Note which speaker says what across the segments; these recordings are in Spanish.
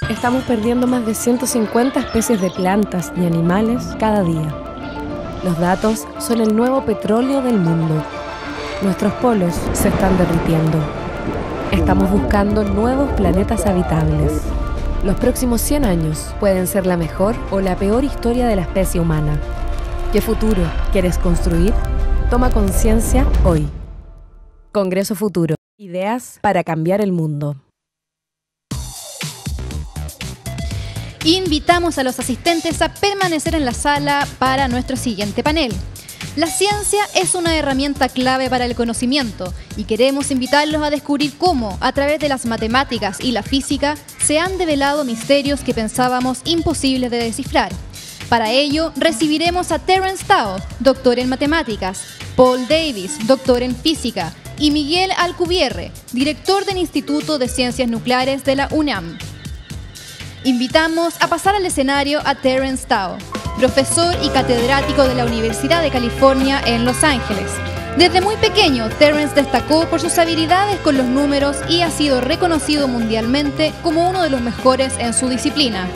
Speaker 1: Estamos perdiendo más de 150 especies de plantas y animales cada día. Los datos son el nuevo petróleo del mundo. Nuestros polos se están derritiendo. Estamos buscando nuevos planetas habitables. Los próximos 100 años pueden ser la mejor o la peor historia de la especie humana. ¿Qué futuro quieres construir? Toma conciencia hoy. Congreso Futuro. Ideas para cambiar el mundo.
Speaker 2: Invitamos a los asistentes a permanecer en la sala para nuestro siguiente panel. La ciencia es una herramienta clave para el conocimiento y queremos invitarlos a descubrir cómo, a través de las matemáticas y la física, se han develado misterios que pensábamos imposibles de descifrar. Para ello, recibiremos a Terence Tao, doctor en matemáticas, Paul Davis, doctor en física, y Miguel Alcubierre, director del Instituto de Ciencias Nucleares de la UNAM. Invitamos a pasar al escenario a Terence Tao, profesor y catedrático de la Universidad de California en Los Ángeles. Desde muy pequeño, Terence destacó por sus habilidades con los números y ha sido reconocido mundialmente como uno de los mejores en su disciplina.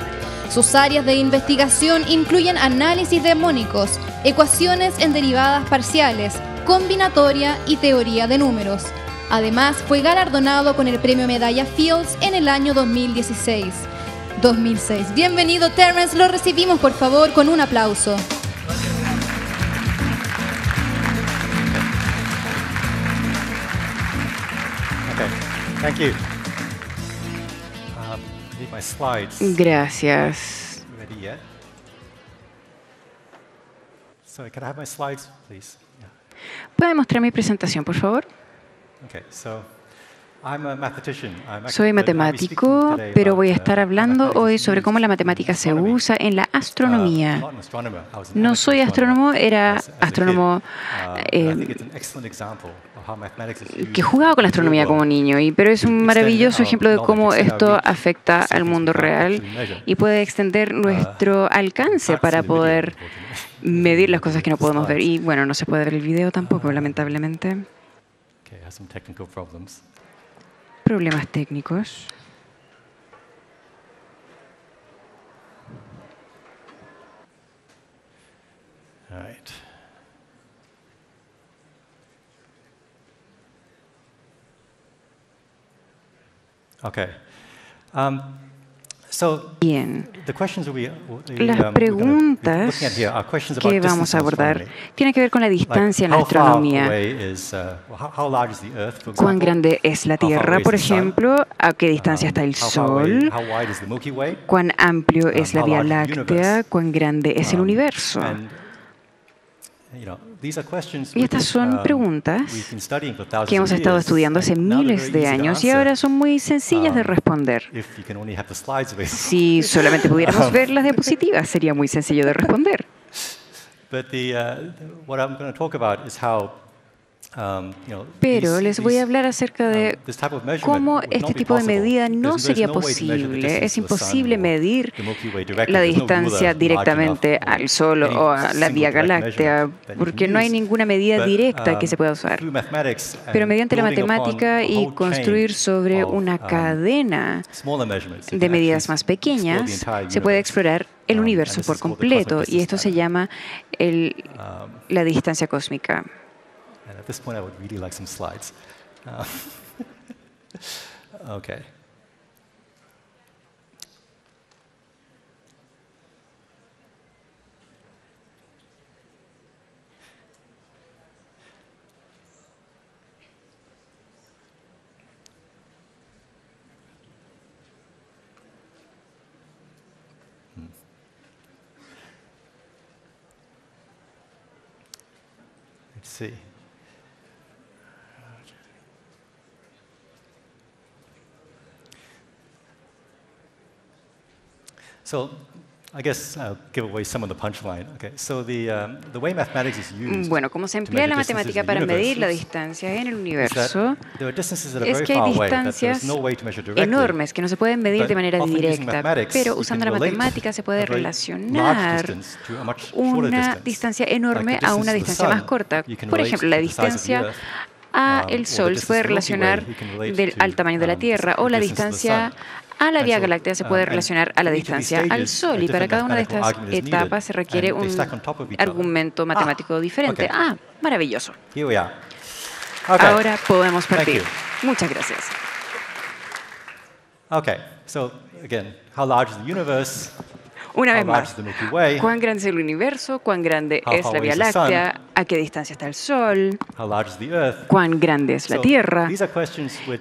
Speaker 2: Sus áreas de investigación incluyen análisis de armónicos, ecuaciones en derivadas parciales, combinatoria y teoría de números. Además, fue galardonado con el premio Medalla Fields en el año 2006. Bienvenido, Terence. Lo recibimos, por favor, con un aplauso.
Speaker 3: Okay, thank you. I need my slides.
Speaker 4: Gracias.
Speaker 3: Ready yet? So, can I have my slides, please? Yeah.
Speaker 4: ¿Puede mostrar mi presentación, por favor?
Speaker 3: Okay, so I'm a mathematician.
Speaker 4: Soy matemático, pero voy a estar hablando hoy sobre cómo la matemática se usa en la astronomía. No soy astrónomo, era astrónomo que jugaba con la astronomía como niño, pero es un maravilloso ejemplo de cómo esto afecta al mundo real y puede extender nuestro alcance para poder medir las cosas que no podemos ver. Y bueno, no se puede ver el video tampoco, lamentablemente. Problemas técnicos.
Speaker 3: All right. Okay.
Speaker 4: Bien. Las preguntas que vamos a abordar tienen que ver con la distancia en la astronomía. ¿Cuán grande es la Tierra, por ejemplo? ¿A qué distancia está el Sol? ¿Cuán amplio es la Vía Láctea? ¿Cuán grande es el universo? Y estas son preguntas que hemos estado estudiando hace miles de años y ahora son muy sencillas de responder. Si solamente pudiéramos ver las diapositivas, sería muy sencillo de responder. Pero les voy a hablar acerca de cómo este tipo de medida no sería posible. Es imposible medir la distancia directamente al Sol o a la Vía Láctea, porque no hay ninguna medida directa que se pueda usar. Pero mediante la matemática y construir sobre una cadena de medidas más pequeñas, se puede explorar el universo por completo, y esto se llama la distancia cósmica.
Speaker 3: And at this point, I would really like some slides. Okay. Let's see. So, I guess I'll give away some of the punchline. Okay, so the way mathematics is used.
Speaker 4: Bueno, como se emplea la matemática para medir la distancia en el universo, es que hay distancias enormes que no se pueden medir de manera directa, pero usando la matemática se puede relacionar una distancia enorme a una distancia más corta. Por ejemplo, la distancia a el Sol se puede relacionar al tamaño de la Tierra, o la distancia a la Vía Láctea se puede relacionar a la distancia al Sol, y para cada una de estas etapas se requiere un argumento matemático diferente. Ah, maravilloso. Ahora podemos partir. Muchas gracias. Una vez más, ¿cuán grande es el universo? ¿Cuán grande es la Vía Láctea? ¿A qué distancia está el Sol? ¿Cuán grande es la Tierra?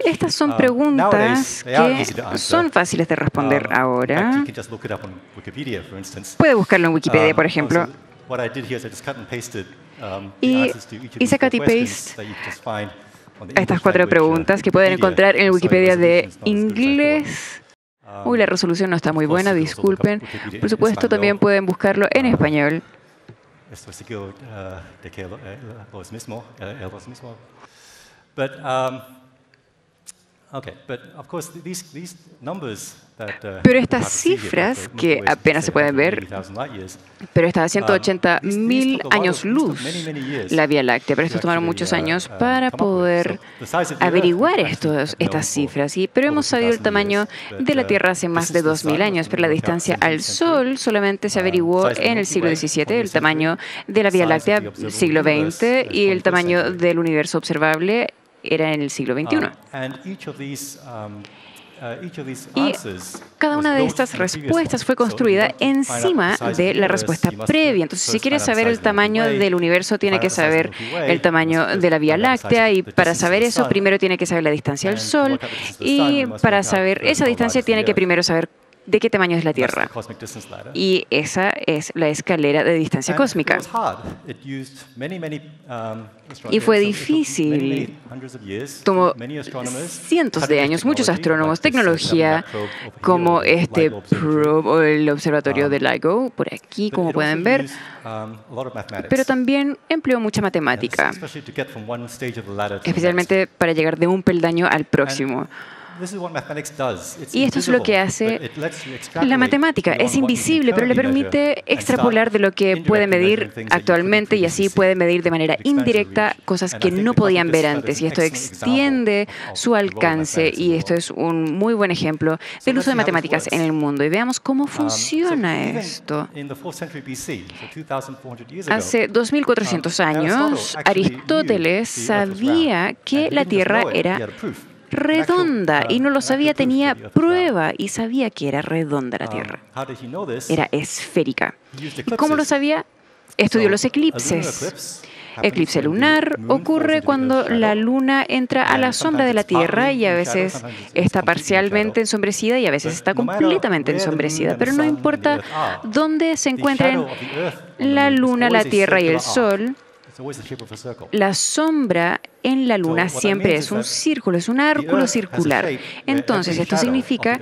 Speaker 4: Estas son preguntas que son fáciles de responder ahora. Puede buscarlo en Wikipedia, por ejemplo. Y hice cut y paste a estas 4 preguntas que pueden encontrar en el Wikipedia de inglés. Uy, la resolución no está muy buena, disculpen. Por supuesto, también pueden buscarlo en español. Pero estas cifras, que apenas se pueden ver, pero está a 180.000 años luz la Vía Láctea. Pero estos tomaron muchos años para poder averiguar estas cifras. Pero hemos sabido el tamaño de la Tierra hace más de 2.000 años. Pero la distancia al Sol solamente se averiguó en el siglo XVII, el tamaño de la Vía Láctea siglo XX y el tamaño del universo observable era en el siglo XXI. Y cada una de estas respuestas fue construida encima de la respuesta previa. Entonces, si quieres saber el tamaño del universo, tiene que saber el tamaño de la Vía Láctea. Y para saber eso, primero tiene que saber la distancia al Sol. Y para saber esa distancia, tiene que primero saber de qué tamaño es la Tierra. Y esa es la escalera de distancia cósmica. Y fue difícil. Tomó cientos de años, muchos astrónomos, tecnología como este probe o el observatorio de LIGO, por aquí, como pueden ver. Pero también empleó mucha matemática, especialmente para llegar de un peldaño al próximo. Y esto es lo que hace la matemática. Es invisible, pero le permite extrapolar de lo que puede medir actualmente y así puede medir de manera indirecta cosas que no podían ver antes. Y esto extiende su alcance y esto es un muy buen ejemplo del uso de matemáticas en el mundo. Y veamos cómo funciona esto. Hace 2.400 años, Aristóteles sabía que la Tierra era redonda y no lo sabía, tenía prueba y sabía que era redonda la Tierra. Era esférica. ¿Y cómo lo sabía? Estudió los eclipses. Eclipse lunar ocurre cuando la luna entra a la sombra de la Tierra y a veces está parcialmente ensombrecida y a veces está completamente ensombrecida. Pero no importa dónde se encuentren la luna, la Tierra y el Sol, la sombra en la Luna siempre es un círculo, es un árculo circular. Entonces, esto significa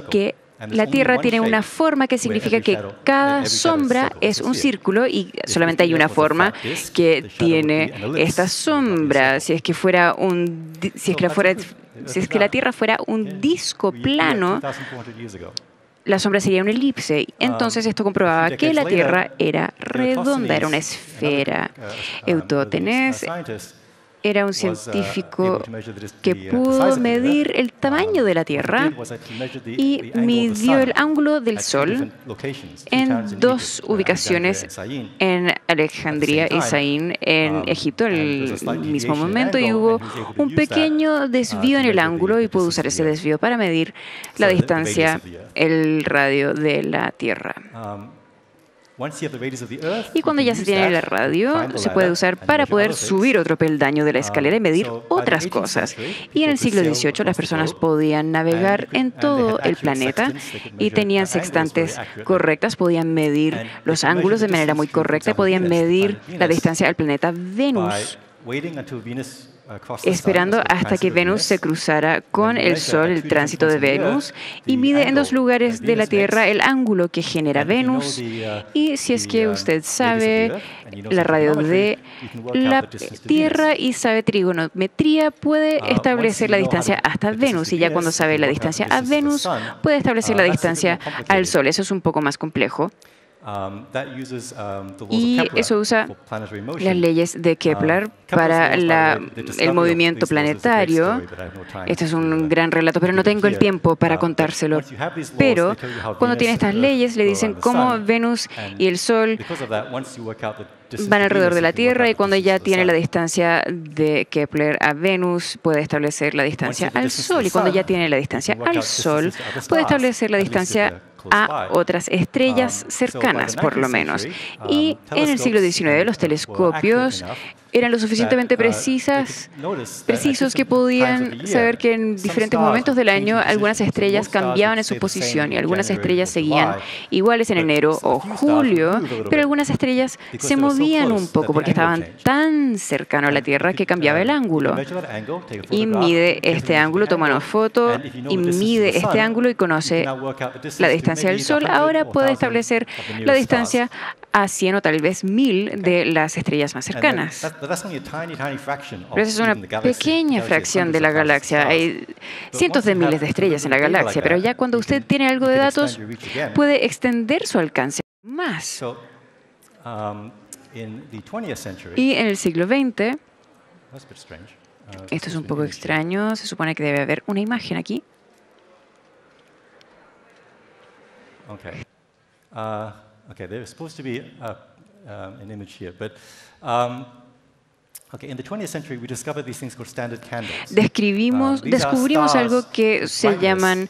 Speaker 4: que la Tierra tiene una forma que significa que cada sombra es un círculo y solamente hay una forma que tiene esta sombra. Si es que la Tierra fuera un disco plano, la sombra sería una elipse. Entonces esto comprobaba que la Tierra era redonda, era una esfera. Eutótenes era un científico que pudo medir el tamaño de la Tierra y midió el ángulo del Sol en 2 ubicaciones, en Alejandría y Saín, en Egipto, en el mismo momento, y hubo un pequeño desvío en el ángulo y pudo usar ese desvío para medir la distancia, el radio de la Tierra. Y cuando ya se tiene el radio, se puede usar para poder subir otro peldaño de la escalera y medir otras cosas. Y en el siglo XVIII las personas podían navegar en todo el planeta y tenían sextantes correctas, podían medir los ángulos de manera muy correcta, podían medir la distancia al planeta Venus, esperando hasta que Venus se cruzara con el Sol, el tránsito de Venus, y mide en 2 lugares de la Tierra el ángulo que genera Venus. Y si es que usted sabe la radio de la Tierra y sabe trigonometría, puede establecer la distancia hasta Venus. Y ya cuando sabe la distancia a Venus, puede establecer la distancia al Sol. Eso es un poco más complejo. Y eso usa las leyes de Kepler para el movimiento planetario. Este es un gran relato, pero no tengo el tiempo para contárselo. Pero cuando tiene estas leyes, le dicen cómo Venus y el Sol van alrededor de la Tierra, y cuando ya tiene la distancia de Kepler a Venus, puede establecer la distancia al Sol. Y cuando ya tiene la distancia al Sol, puede establecer la distancia a otras estrellas cercanas, por lo menos. Y en el siglo XIX los telescopios eran lo suficientemente precisos que podían saber que en diferentes momentos del año algunas estrellas cambiaban en su posición y algunas estrellas seguían iguales en enero o julio, pero algunas estrellas se movían un poco porque estaban tan cercanos a la Tierra que cambiaba el ángulo. Y mide este ángulo, toma una foto y mide este ángulo y conoce la distancia del Sol. Ahora puede establecer la distancia a 100 o tal vez 1000 de las estrellas más cercanas. Pero esa es una pequeña fracción de la galaxia. Hay cientos de miles de estrellas en la galaxia, pero ya cuando usted tiene algo de datos, puede extender su alcance más. Y en el siglo XX, esto es un poco extraño, se supone que debe haber una imagen aquí.
Speaker 3: Okay, there's supposed to be an image here, but in the 20th century we discovered these things called standard candles.
Speaker 4: Descubrimos algo que se llaman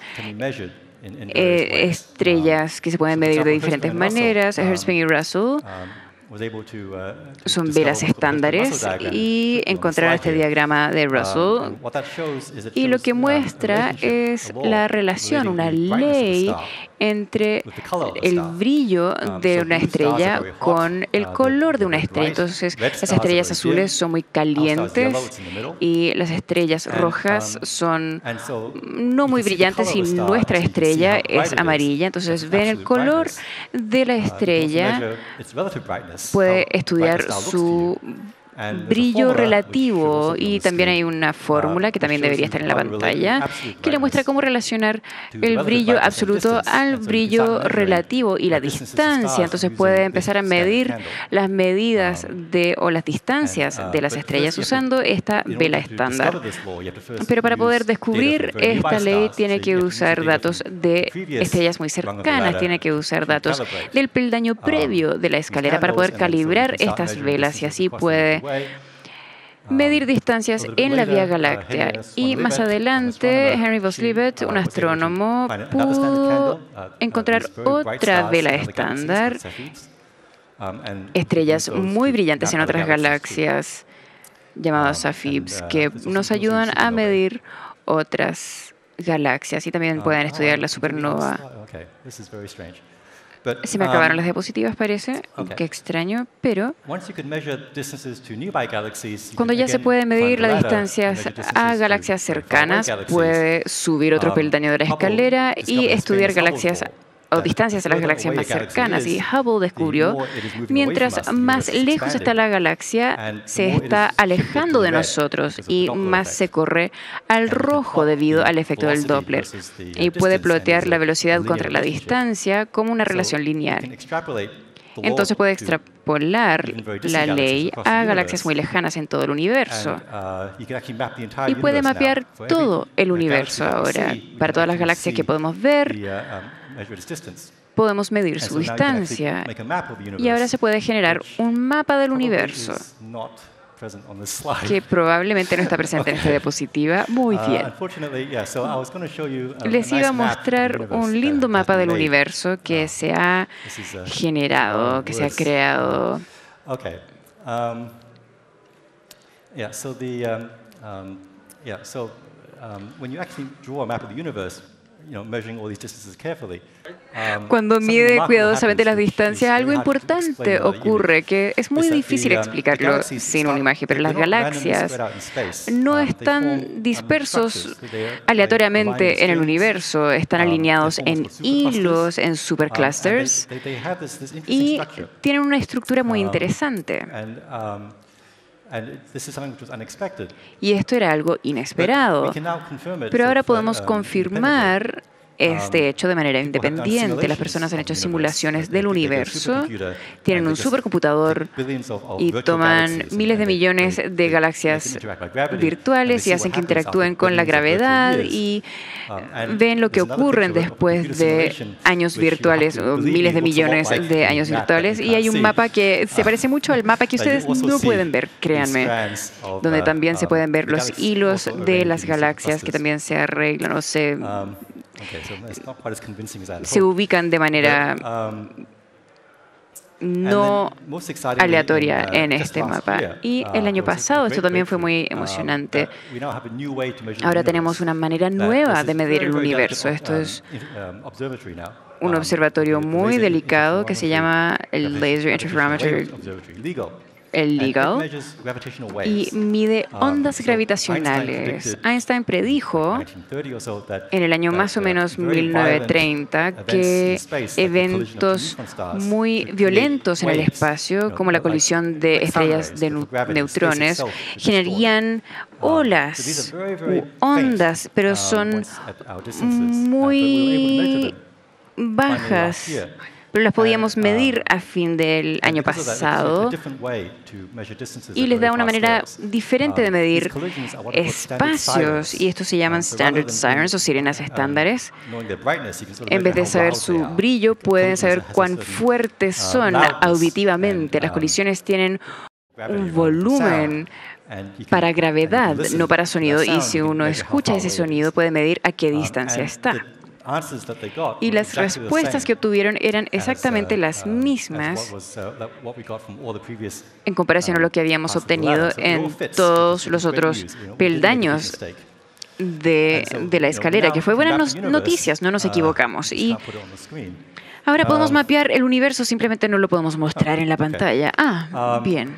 Speaker 4: estrellas que se pueden medir de diferentes maneras. Hertzsprung y Russell son velas estándares y encontraron este diagrama de Russell, y lo que muestra es la relación, una ley entre el brillo de una estrella con el color de una estrella. Entonces, las estrellas azules son muy calientes y las estrellas rojas son no muy brillantes, y nuestra estrella es amarilla. Entonces, ven el color de la estrella, puede estudiar su brillo relativo, y también hay una fórmula que también debería estar en la pantalla que le muestra cómo relacionar el brillo absoluto al brillo relativo y la distancia. Entonces puede empezar a medir las medidas o las distancias de las estrellas usando esta vela estándar. Pero para poder descubrir esta ley tiene que usar datos de estrellas muy cercanas, tiene que usar datos del peldaño previo de la escalera para poder calibrar estas velas, y así puede medir distancias en la Vía Láctea. Y más adelante, Henry Voslived, un astrónomo, pudo encontrar otra vela estándar, estrellas muy brillantes en otras galaxias llamadas SAFIBs, que nos ayudan a medir otras galaxias y también pueden estudiar la supernova. Se me acabaron las diapositivas, parece. Qué extraño, pero cuando ya se puede medir las distancias a galaxias cercanas, puede subir otro peldaño de la escalera y estudiar galaxias o distancias a las galaxias más cercanas. Y Hubble descubrió, mientras más lejos está la galaxia, se está alejando de nosotros y más se corre al rojo debido al efecto del Doppler. Y puede plotear la velocidad contra la distancia como una relación lineal. Entonces puede extrapolar la ley a galaxias muy lejanas en todo el universo. Y puede mapear todo el universo ahora. Para todas las galaxias que podemos ver, podemos medir su distancia. Y ahora se puede generar un mapa del universo que probablemente no está presente en esta diapositiva. Muy bien. Les iba a mostrar un lindo mapa del universo que se ha generado, que se ha creado. Cuando mide cuidadosamente las distancias, algo importante ocurre que es muy difícil explicarlo sin una imagen, pero las galaxias no están dispersos aleatoriamente en el universo, están alineados en hilos, en superclusters, y tienen una estructura muy interesante. Y esto era algo inesperado. Pero ahora podemos confirmar este hecho de manera independiente. Las personas han hecho simulaciones del universo, tienen un supercomputador y toman miles de millones de galaxias virtuales y hacen que interactúen con la gravedad y ven lo que ocurre después de años virtuales o miles de millones de años virtuales. Y hay un mapa que se parece mucho al mapa que ustedes no pueden ver, créanme, donde también se pueden ver los hilos de las galaxias que también se arreglan o se ubican de manera no aleatoria en este mapa. Y el año pasado esto también fue muy emocionante. Ahora tenemos una manera nueva de medir el universo. Esto es un observatorio muy delicado que se llama el Laser Interferometer, el LIGO, y mide ondas gravitacionales. Einstein predijo en el año más o menos 1930 que eventos muy violentos en el espacio, como la colisión de estrellas de neutrones, generarían olas u ondas, pero son muy bajas, pero las podíamos medir a fin del año pasado y les da una manera diferente de medir espacios, y estos se llaman standard sirens o sirenas estándares. En vez de saber su brillo, pueden saber cuán fuertes son auditivamente. Las colisiones tienen un volumen para gravedad, no para sonido, y si uno escucha ese sonido puede medir a qué distancia está. Y las respuestas que obtuvieron eran exactamente las mismas en comparación a lo que habíamos obtenido en todos los otros peldaños de la escalera, que fue buenas noticias, no nos equivocamos. Y ahora podemos mapear el universo, simplemente no lo podemos mostrar en la pantalla. Bien.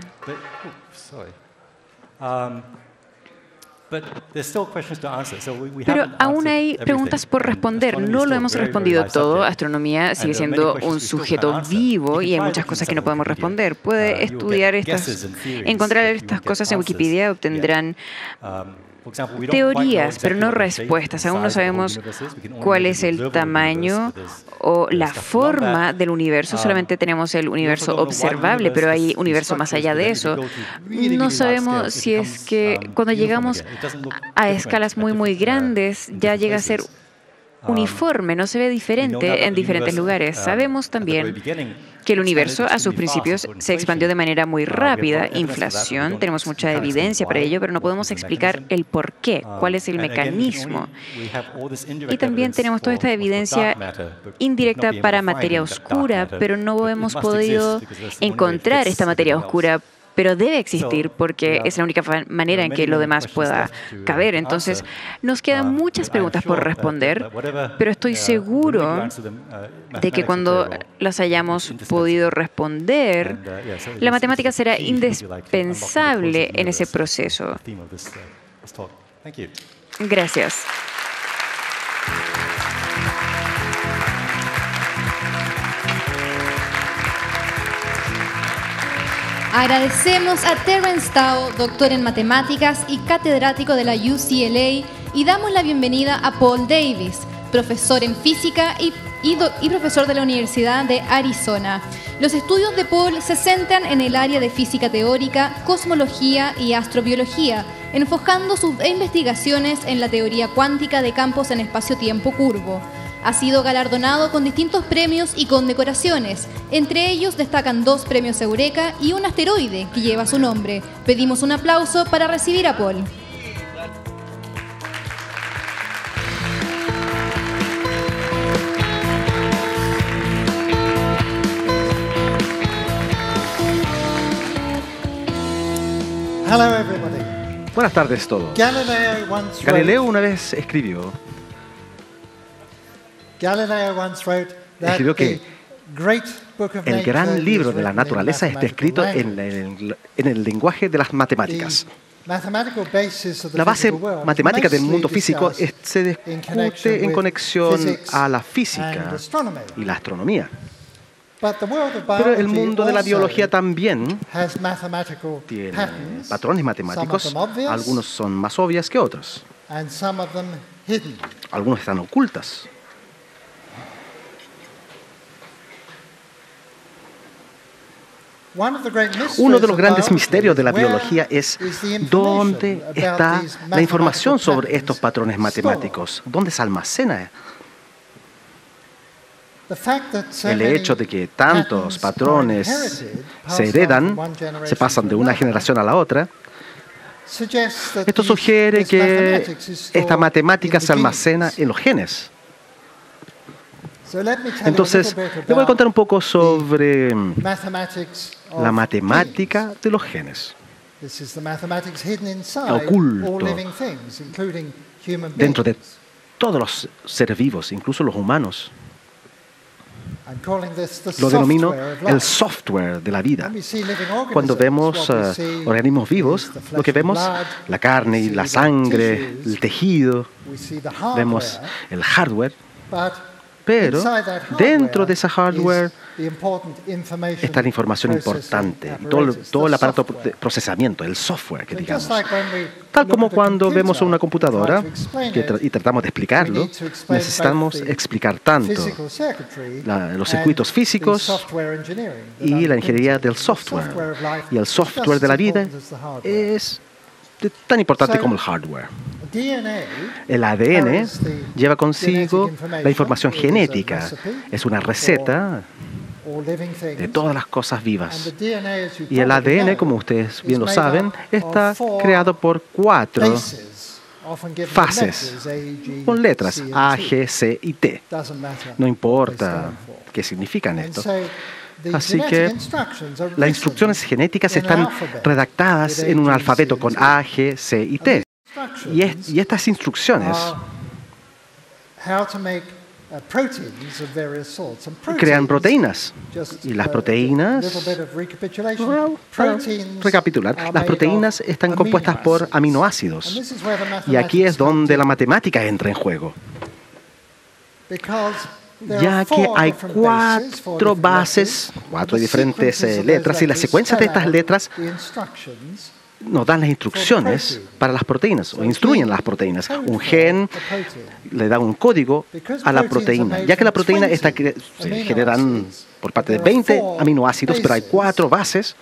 Speaker 4: Pero aún hay preguntas por responder. No lo hemos respondido todo. Astronomía sigue siendo un sujeto vivo y hay muchas cosas que no podemos responder. Puede estudiar encontrar estas cosas en Wikipedia, obtendrán teorías, pero no respuestas. Aún no sabemos cuál es el tamaño o la forma del universo. Solamente tenemos el universo observable, pero hay universo más allá de eso. No sabemos si es que cuando llegamos a escalas muy grandes ya llega a ser uniforme, no se ve diferente en diferentes lugares. Sabemos también que el universo a sus principios se expandió de manera muy rápida. Inflación, tenemos mucha evidencia para ello, pero no podemos explicar el por qué, cuál es el mecanismo. Y también tenemos toda esta evidencia indirecta para materia oscura, pero no hemos podido encontrar esta materia oscura. Pero debe existir porque es la única manera en que lo demás pueda caber. Entonces, nos quedan muchas preguntas por responder, pero estoy seguro de que cuando las hayamos podido responder, la matemática será indispensable en ese proceso. Gracias.
Speaker 2: Agradecemos a Terence Tao, doctor en matemáticas y catedrático de la UCLA, y damos la bienvenida a Paul Davis, profesor en física y profesor de la Universidad de Arizona. Los estudios de Paul se centran en el área de física teórica, cosmología y astrobiología, enfocando sus investigaciones en la teoría cuántica de campos en espacio-tiempo curvo. Ha sido galardonado con distintos premios y condecoraciones. Entre ellos destacan 2 premios Eureka y un asteroide que lleva su nombre. Pedimos un aplauso para recibir a Paul.
Speaker 5: Hello everybody.
Speaker 6: Buenas tardes todos. Galileo una vez escribió que el gran libro de la naturaleza está escrito en el lenguaje de las matemáticas. La base matemática del mundo físico se discute en conexión a la física y la astronomía. Pero el mundo de la biología también tiene patrones matemáticos. Algunos son más obvias que otros. Algunos están ocultas. Uno de los grandes misterios de la biología es dónde está la información sobre estos patrones matemáticos, dónde se almacena. El hecho de que tantos patrones se heredan, se pasan de una generación a la otra, esto sugiere que esta matemática se almacena en los genes. Entonces, le voy a contar un poco sobre la matemática de los genes, oculto dentro de todos los seres vivos, incluso los humanos. Lo denomino el software de la vida. Cuando vemos organismos vivos, lo que vemos, la carne y la sangre, el tejido, vemos el hardware, pero dentro de ese hardware está la información importante, y todo el aparato de procesamiento, el software, que digamos. Tal como cuando vemos una computadora y tratamos de explicarlo, necesitamos explicar tanto los circuitos físicos y la ingeniería del software. Y el software de la vida es tan importante como el hardware. El ADN lleva consigo la información genética. Es una receta de todas las cosas vivas. Y el ADN, como ustedes bien lo saben, está creado por 4 fases, con letras A, G, C y T. No importa qué significan esto. Así que las instrucciones genéticas están redactadas en un alfabeto con A, G, C y T. Y estas instrucciones crean proteínas. Y las proteínas, para recapitular, las proteínas están compuestas por aminoácidos. Y aquí es donde la matemática entra en juego, ya que hay 4 bases, 4 diferentes letras, y la secuencia de estas letras nos dan las instrucciones para las proteínas, o instruyen las proteínas. Un gen le da un código a la proteína, ya que la proteína se generan por parte de 20 aminoácidos, pero hay 4 bases.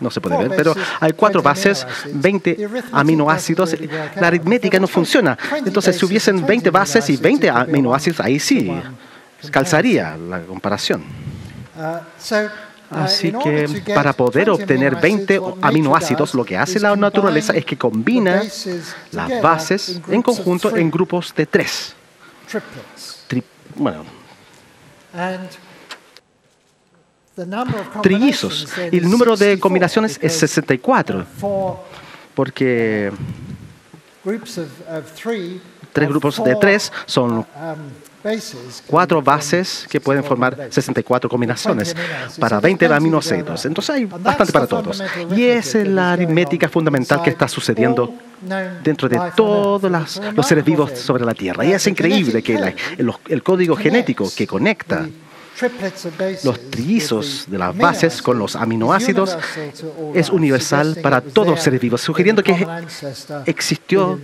Speaker 6: No se puede ver, pero hay 4 bases, 20 aminoácidos. La aritmética no funciona. Entonces, si hubiesen 20 bases y 20 aminoácidos, ahí sí calzaría la comparación. Así que para poder obtener 20 aminoácidos, lo que hace la naturaleza es que combina las bases en conjunto en grupos de 3. Trillizos. Y el número de combinaciones es 64, porque 3 grupos de 3 son 4 bases que pueden formar 64 combinaciones para 20 aminoácidos. Entonces hay bastante para todos. Y esa es la aritmética fundamental que está sucediendo dentro de todos los seres vivos sobre la Tierra. Y es increíble que el código genético que conecta los trillizos de las bases con los aminoácidos es universal para todos los seres vivos, sugiriendo que existió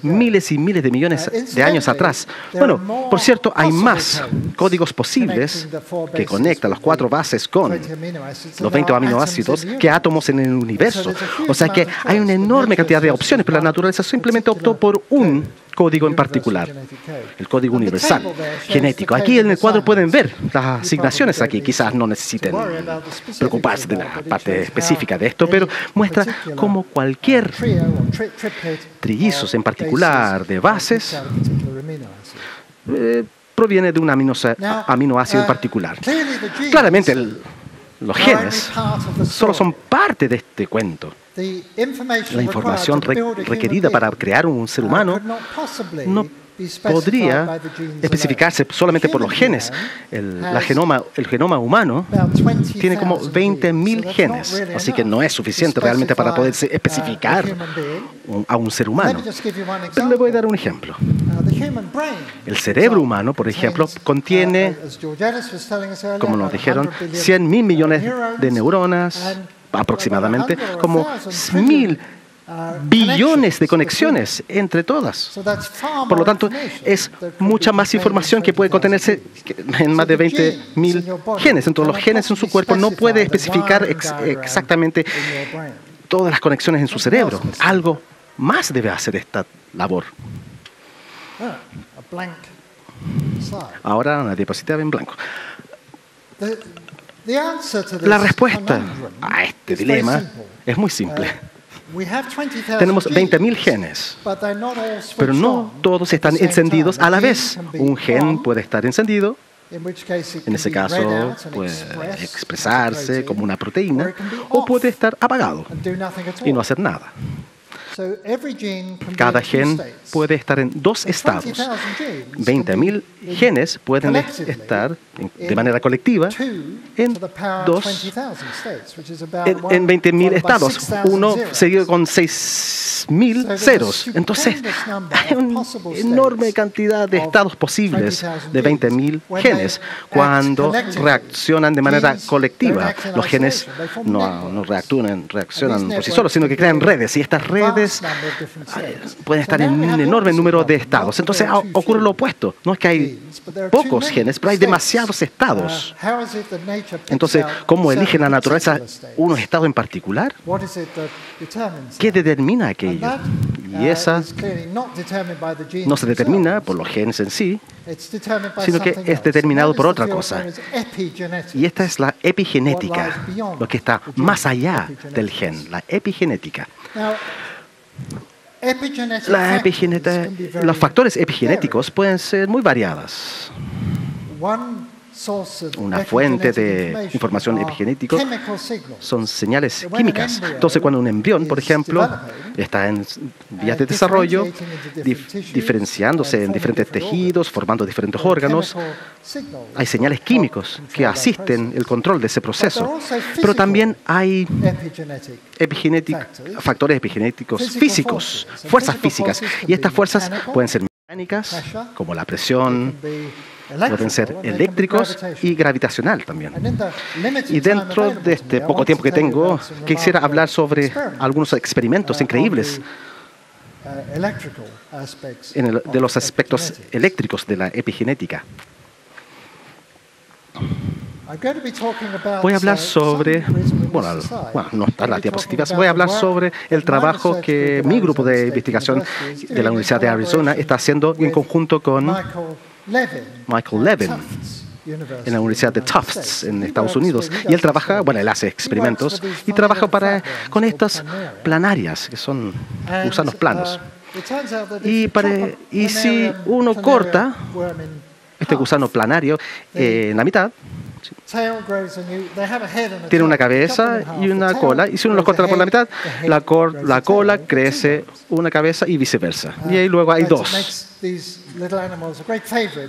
Speaker 6: miles y miles de millones de años atrás. Bueno, por cierto, hay más códigos posibles que conectan las 4 bases con los 20 aminoácidos que átomos en el universo. O sea que hay una enorme cantidad de opciones, pero la naturaleza simplemente optó por un código en particular, el código universal genético. Aquí en el cuadro pueden ver las asignaciones aquí. Quizás no necesiten preocuparse de la parte específica de esto, pero muestra cómo cualquier trillizos en particular de bases proviene de un aminoácido en particular. Claramente los genes solo son parte de este cuento. La información requerida para crear un ser humano no podría especificarse solamente por los genes. El genoma humano tiene como 20.000 genes, así que no es suficiente realmente para poder especificar a un ser humano. Pero le voy a dar un ejemplo. El cerebro humano, por ejemplo, contiene, como nos dijeron, 100.000 millones de neuronas, aproximadamente, como 1.000 billones de conexiones entre todas. Por lo tanto, es mucha más información que puede contenerse en más de 20.000 genes. Entonces, los genes en su cuerpo no puede especificar exactamente todas las conexiones en su cerebro. Algo más debe hacer esta labor. Ahora una diapositiva en blanco. La respuesta a este dilema es muy simple. Tenemos 20.000 genes, pero no todos están encendidos a la vez. Un gen puede estar encendido, en ese caso puede expresarse como una proteína, o puede estar apagado y no hacer nada. Cada gen puede estar en dos estados. 20.000 genes pueden estar de manera colectiva en 20.000 estados, uno seguido con 6.000 ceros. Entonces, hay una enorme cantidad de estados posibles de 20.000 genes cuando reaccionan de manera colectiva. Los genes no reaccionan por sí solos, sino que crean redes, y estas redes pueden estar en un enorme número de estados. Entonces ocurre lo opuesto. No es que hay pocos genes, pero hay demasiados estados. Entonces, ¿cómo elige la naturaleza unos estados en particular? ¿Qué determina aquello? Y esa no se determina por los genes en sí, sino que es determinado por otra cosa. Y esta es la epigenética, lo que está más allá del gen, la epigenética. Los factores epigenéticos pueden ser muy variados. Una fuente de información epigenética son señales químicas. Entonces, cuando un embrión, por ejemplo, está en vías de desarrollo, diferenciándose en diferentes tejidos, formando diferentes órganos, hay señales químicos que asisten el control de ese proceso. Pero también hay factores epigenéticos físicos, fuerzas físicas. Y estas fuerzas pueden ser mecánicas, como la presión, pueden ser eléctricos y gravitacional también. Y dentro de este poco tiempo que tengo, quisiera hablar sobre algunos experimentos increíbles de los aspectos eléctricos de la epigenética. Voy a hablar sobre, bueno, no están las diapositivas, voy a hablar sobre el trabajo que mi grupo de investigación de la Universidad de Arizona está haciendo en conjunto con Michael Levin en la Universidad de Tufts en Estados Unidos. Y él trabaja, bueno, él hace experimentos y trabaja con estas planarias, que son gusanos planos. Y si uno corta este gusano planario en la mitad, tiene una cabeza y una cola, y si uno lo corta por la mitad, la cola crece una cabeza y viceversa. Y ahí luego hay dos.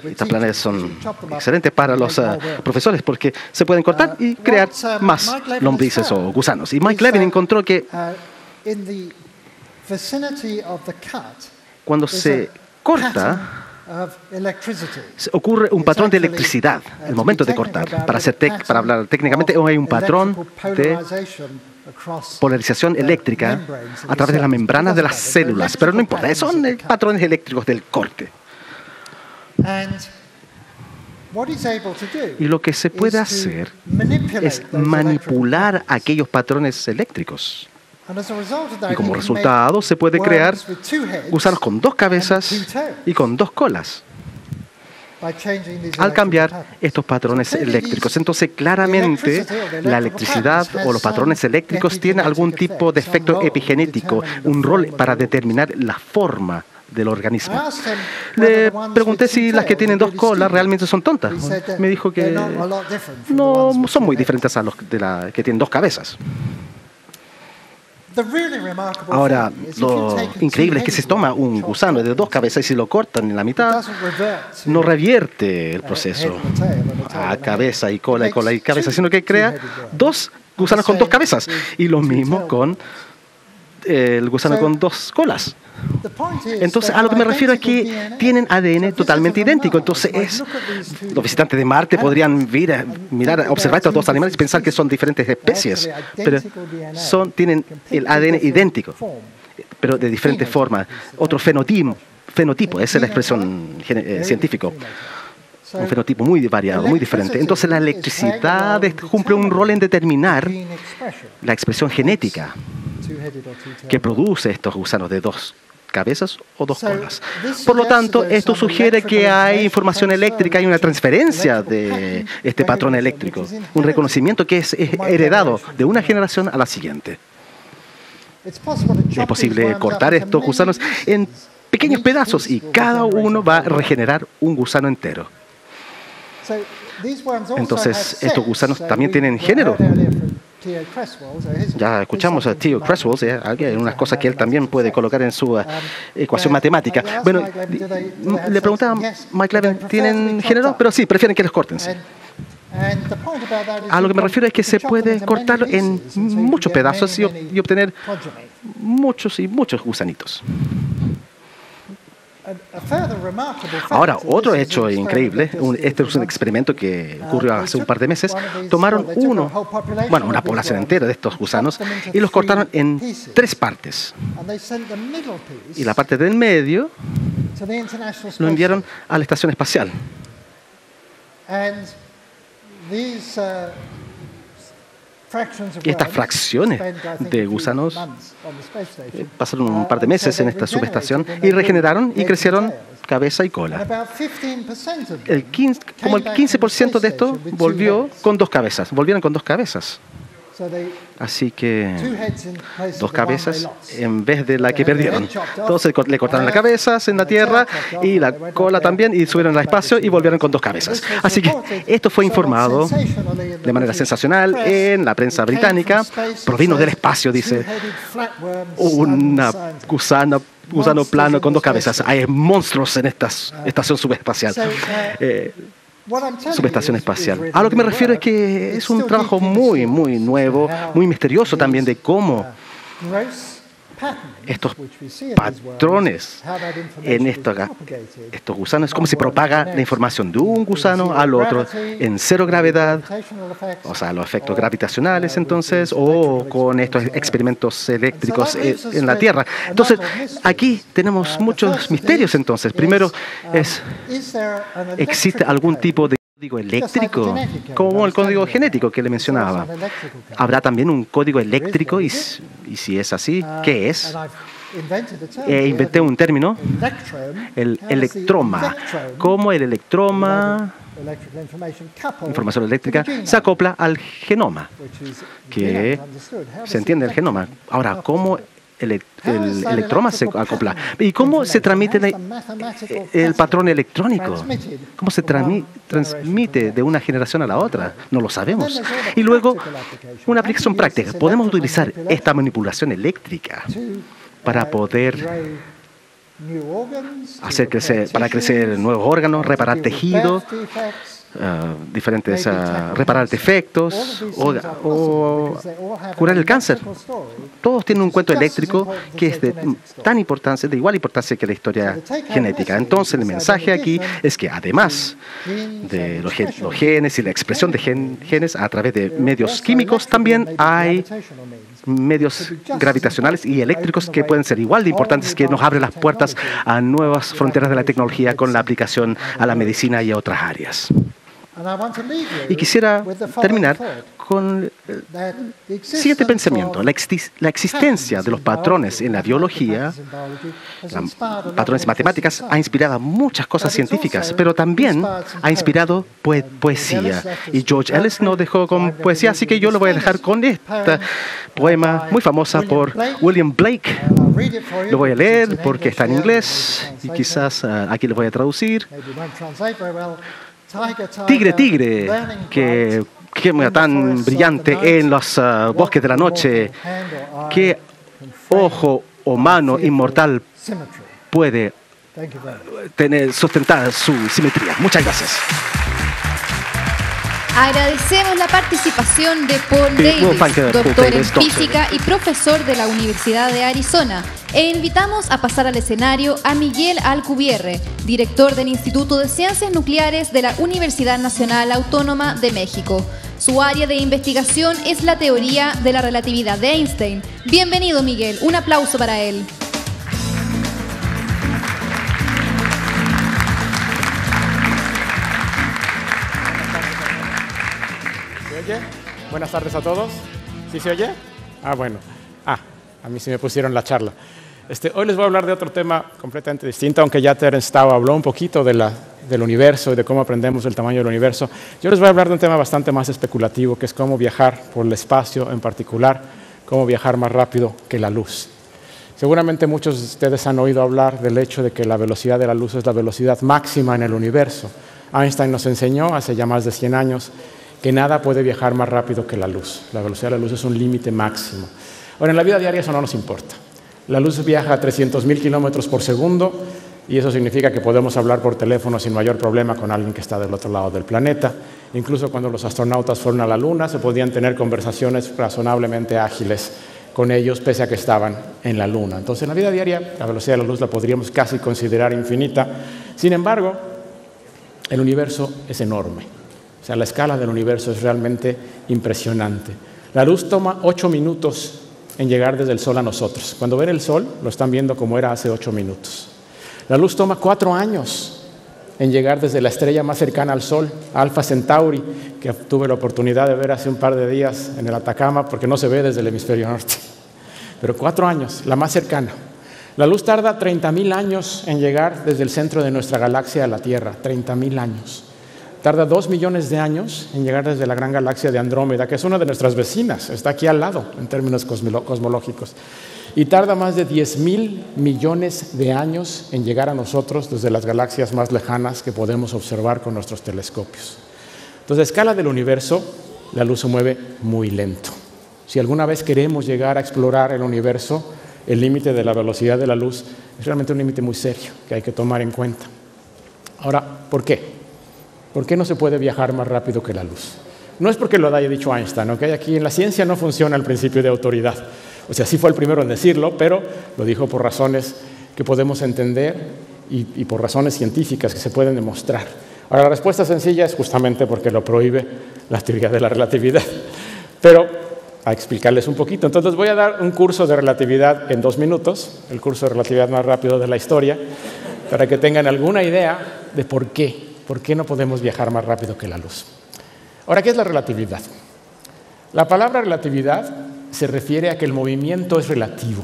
Speaker 6: Estas planarias son excelentes para los profesores porque se pueden cortar y crear más lombrices o gusanos. Y Mike Levin encontró que cuando se corta, ocurre un patrón de electricidad al momento de cortar. Para hablar técnicamente, hay un patrón de polarización eléctrica a través de las membranas de las células. Pero no importa, son patrones eléctricos del corte. Y lo que se puede hacer es manipular aquellos patrones eléctricos. Y como resultado se puede crear gusanos con dos cabezas y con dos colas al cambiar estos patrones eléctricos. Entonces, claramente, la electricidad o los patrones eléctricos tienen algún tipo de efecto epigenético, un rol para determinar la forma del organismo. Le pregunté si las que tienen dos colas realmente son tontas. Me dijo que no son muy diferentes a los que tienen dos cabezas. Ahora, lo increíble es que se toma un gusano de dos cabezas y si lo cortan en la mitad, no revierte el proceso a cabeza y cola y cabeza, sino que crea dos gusanos con dos cabezas. Y lo mismo con el gusano con dos colas. Entonces, a lo que me refiero es que tienen ADN totalmente idéntico. Entonces, los visitantes de Marte podrían observar estos dos animales y pensar que son diferentes especies, pero tienen el ADN idéntico. pero de diferentes formas. Otro fenotipo, esa es la expresión científica. Un fenotipo muy variado, muy diferente. Entonces la electricidad cumple un rol en determinar la expresión genética que produce estos gusanos de 2 cabezas o 2 colas. Por lo tanto, esto sugiere que hay información eléctrica, hay una transferencia de este patrón eléctrico, un reconocimiento que es heredado de una generación a la siguiente. Es posible cortar estos gusanos en pequeños pedazos y cada uno va a regenerar un gusano entero. Entonces, estos gusanos también tienen género. Ya escuchamos a Theo Creswell, hay unas cosas que él también puede colocar en su ecuación matemática. Bueno, le preguntaba a Mike Levin, ¿tienen género? Pero sí, prefieren que los corten. Sí. A lo que me refiero es que se puede cortarlo en muchos pedazos y obtener muchos y muchos gusanitos. Ahora, otro hecho increíble, este es un experimento que ocurrió hace un par de meses, tomaron una población entera de estos gusanos y los cortaron en 3 partes. Y la parte del medio lo enviaron a la estación espacial. Y estas fracciones de gusanos pasaron un par de meses en esta subestación y regeneraron y crecieron cabeza y cola. Como el 15% de esto volvieron con 2 cabezas. Así que 2 cabezas en vez de la que perdieron. Entonces le cortaron las cabezas en la Tierra y la cola también y subieron al espacio y volvieron con 2 cabezas. Así que esto fue informado de manera sensacional en la prensa británica. Provino del espacio, dice, una gusano plano con 2 cabezas. Hay monstruos en esta estación subespacial. Subestación espacial. A lo que me refiero es que es un trabajo muy, muy nuevo, muy misterioso también de cómo estos patrones en estos gusanos, cómo se propaga la información de un gusano al otro en 0 gravedad, o sea, los efectos gravitacionales entonces, o con estos experimentos eléctricos en la Tierra. Entonces, aquí tenemos muchos misterios entonces. Primero, ¿existe algún tipo de código eléctrico, como el código genético que le mencionaba? ¿Habrá también un código eléctrico? Y si es así, ¿qué es? Inventé un término, el electroma. ¿Cómo el electroma, información eléctrica, se acopla al genoma? Que se entiende el genoma. Ahora, ¿cómo el electroma se acopla? ¿Y cómo se transmite el patrón electrónico? ¿Cómo se transmite de una generación a la otra? No lo sabemos. Y luego, una aplicación práctica. Podemos utilizar esta manipulación eléctrica para poder para crecer nuevos órganos, reparar tejidos, reparar defectos o curar el cáncer. Todos tienen un cuento eléctrico que es de igual importancia que la historia genética. Entonces el mensaje aquí es que además de los genes y la expresión de genes a través de medios químicos, también hay medios gravitacionales y eléctricos que pueden ser igual de importantes, que nos abren las puertas a nuevas fronteras de la tecnología con la aplicación a la medicina y a otras áreas. Y quisiera terminar con el siguiente pensamiento. La existencia de los patrones en la biología, patrones matemáticas, ha inspirado muchas cosas científicas, pero también ha inspirado poesía. Y George Ellis nos dejó con poesía, así que yo lo voy a dejar con esta poema muy famosa por William Blake. Lo voy a leer porque está en inglés y quizás aquí lo voy a traducir. Tigre, tigre, que tan brillante en los bosques de la noche, ¿qué ojo o mano inmortal puede sustentar su simetría? Muchas gracias.
Speaker 2: Agradecemos la participación de Paul Davis, doctor en física y profesor de la Universidad de Arizona, e invitamos a pasar al escenario a Miguel Alcubierre, director del Instituto de Ciencias Nucleares de la Universidad Nacional Autónoma de México. Su área de investigación es la teoría de la relatividad de Einstein. Bienvenido, Miguel. Un aplauso para él.
Speaker 7: oye? Buenas tardes a todos. ¿Sí se oye? Ah, bueno. A mí sí me pusieron la charla. Hoy les voy a hablar de otro tema completamente distinto, aunque ya Terence Tao habló un poquito del universo y de cómo aprendemos el tamaño del universo. Yo les voy a hablar de un tema bastante más especulativo, que es cómo viajar por el espacio, en particular, cómo viajar más rápido que la luz. Seguramente muchos de ustedes han oído hablar del hecho de que la velocidad de la luz es la velocidad máxima en el universo. Einstein nos enseñó hace ya más de 100 años que nada puede viajar más rápido que la luz. La velocidad de la luz es un límite máximo. Ahora, en la vida diaria eso no nos importa. La luz viaja a 300.000 kilómetros por segundo y eso significa que podemos hablar por teléfono sin mayor problema con alguien que está del otro lado del planeta. Incluso cuando los astronautas fueron a la Luna se podían tener conversaciones razonablemente ágiles con ellos, pese a que estaban en la Luna. Entonces, en la vida diaria, la velocidad de la luz la podríamos casi considerar infinita. Sin embargo, el universo es enorme. O sea, la escala del universo es realmente impresionante. La luz toma 8 minutos en llegar desde el Sol a nosotros. Cuando ven el Sol, lo están viendo como era hace 8 minutos. La luz toma 4 años en llegar desde la estrella más cercana al Sol, Alpha Centauri, que tuve la oportunidad de ver hace un par de días en el Atacama, porque no se ve desde el hemisferio norte. Pero 4 años, la más cercana. La luz tarda 30.000 años en llegar desde el centro de nuestra galaxia a la Tierra, 30.000 años. Tarda 2 millones de años en llegar desde la gran galaxia de Andrómeda, que es una de nuestras vecinas, está aquí al lado en términos cosmológicos. Y tarda más de 10.000 millones de años en llegar a nosotros desde las galaxias más lejanas que podemos observar con nuestros telescopios. Entonces, a escala del universo, la luz se mueve muy lento. Si alguna vez queremos llegar a explorar el universo, el límite de la velocidad de la luz es realmente un límite muy serio que hay que tomar en cuenta. Ahora, ¿por qué? ¿Por qué no se puede viajar más rápido que la luz? No es porque lo haya dicho Einstein, ¿ok? Aquí en la ciencia no funciona el principio de autoridad. O sea, sí fue el primero en decirlo, pero lo dijo por razones que podemos entender y por razones científicas que se pueden demostrar. Ahora, la respuesta sencilla es justamente porque lo prohíbe la teoría de la relatividad. Pero a explicarles un poquito. Entonces, les voy a dar un curso de relatividad en 2 minutos, el curso de relatividad más rápido de la historia, para que tengan alguna idea de por qué. ¿Por qué no podemos viajar más rápido que la luz? Ahora, ¿qué es la relatividad? La palabra relatividad se refiere a que el movimiento es relativo.